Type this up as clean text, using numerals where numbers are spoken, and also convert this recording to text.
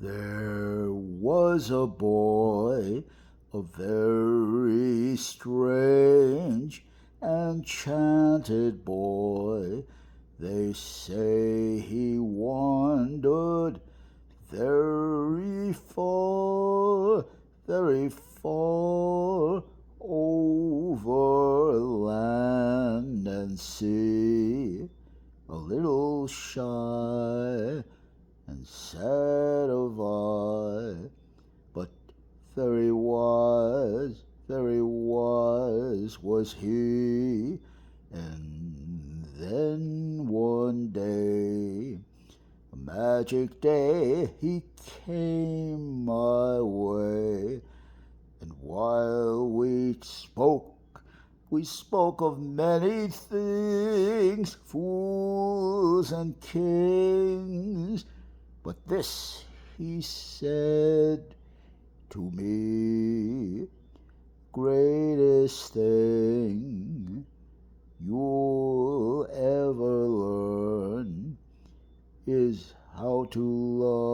There was a boy, a very strange, enchanted boy. They say he wandered very far over land and sea, a little shy and sad of eye, but very wise was he. And then one day, a magic day, he came my way, and while we spoke of many things, fools and kings. But this he said to me, greatest thing you'll ever learn is how to love